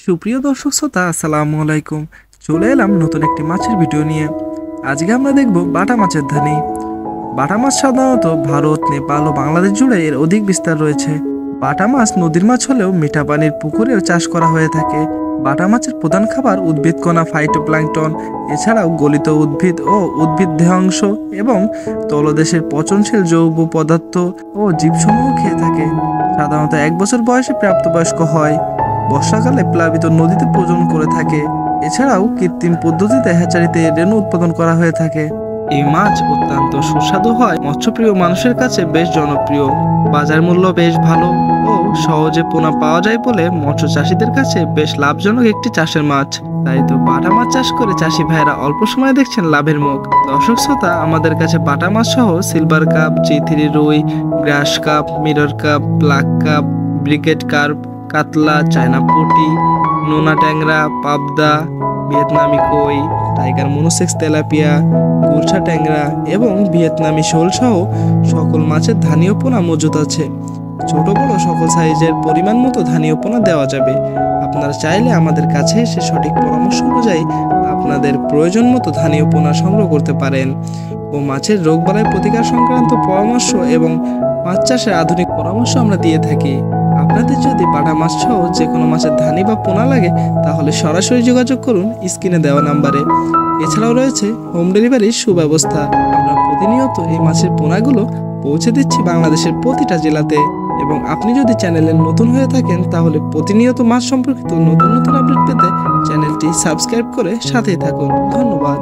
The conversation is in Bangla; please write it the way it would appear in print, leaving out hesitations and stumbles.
সুপ্রিয় দর্শক শ্রোতা, আসসালামু আলাইকুম। চলে এলাম নতুন একটি মাছের ভিডিও নিয়ে। আজকে আমরা দেখব বাটা মাছের ধানি। বাটা মাছ সাধারণত ভারত, নেপাল ও বাংলাদেশ জুড়ে এর অধিক বিস্তার রয়েছে। বাটা মাছ নদীর মাছ হলেও মিঠা পানির পুকুরেও চাষ করা হয়ে থাকে। বাটা মাছের প্রধান খাবার উদ্ভিদকণা, ফাইটোপ্ল্যাঙ্কটন, এছাড়াও গলিত উদ্ভিদ ও উদ্ভিদ দেহাংশ এবং তলদেশের পচনশীল জৈব পদার্থ ও জীবসমূহ খেয়ে থাকে। সাধারণত 1 বছর বয়সে প্রাপ্তবয়স্ক হয়। বর্ষাকালে প্লাবিত নদীতে প্রজনন করে থাকে। এছাড়াও কৃত্রিম পদ্ধতিতে হ্যাচারিতে রেণু উৎপাদন করা হয়ে থাকে। এই মাছ অত্যন্ত সুস্বাদু হয়, মৎস্যপ্রিয় মানুষের কাছে বেশ জনপ্রিয়। বাজার মূল্য বেশ ভালো ও সহজে পোনা পাওয়া যায় বলে মৎস্য চাষীদের কাছে বেশ লাভজনক একটি চাষের মাছ। তাই তো বাটা মাছ চাষ করে চাষি ভাইয়েরা অল্প সময়ে দেখছেন লাভের মুখ। দর্শক শ্রোতা, আমাদের কাছে বাটা মাছ সহ সিলভার কাপ, G3 রুই, গ্রাস cup, mirror cup, black cup, brigade carp, কাতলা, চায়না পুঁটি, নোনা ট্যাংরা, পাবদা, ভিয়েতনামি কই, টাইগার মনোসেক্স তেলাপিয়া, গুলশা ট্যাংরা এবং ভিয়েতনামি শোল সহ সকল মাছের ধানীয় পোনা মজুদ আছে। ছোট বড় সকল সাইজের পরিমাণ মতো ধানীয় পোনা দেওয়া যাবে। আপনারা চাইলে আমাদের কাছে এসে সঠিক পরামর্শ অনুযায়ী আপনাদের প্রয়োজন মতো ধানীয় পোনা সংগ্রহ করতে পারেন ও মাছের রোগবালাই প্রতিকার সংক্রান্ত পরামর্শ এবং মাছ চাষের আধুনিক পরামর্শ আমরা দিয়ে থাকি। আপনাদের যদি বাটা মাছ সহ যে কোনো মাছের ধানি বা পোনা লাগে তাহলে সরাসরি যোগাযোগ করুন স্ক্রিনে দেওয়া নাম্বারে। এছাড়াও রয়েছে হোম ডেলিভারির সুব্যবস্থা। আমরা প্রতিনিয়ত এই মাছের পোনাগুলো পৌঁছে দিচ্ছি বাংলাদেশের প্রতিটা জেলাতে। এবং আপনি যদি চ্যানেলে নতুন হয়ে থাকেন তাহলে প্রতিনিয়ত মাছ সম্পর্কিত নতুন নতুন আপডেট পেতে চ্যানেলটি সাবস্ক্রাইব করে সাথেই থাকুন। ধন্যবাদ।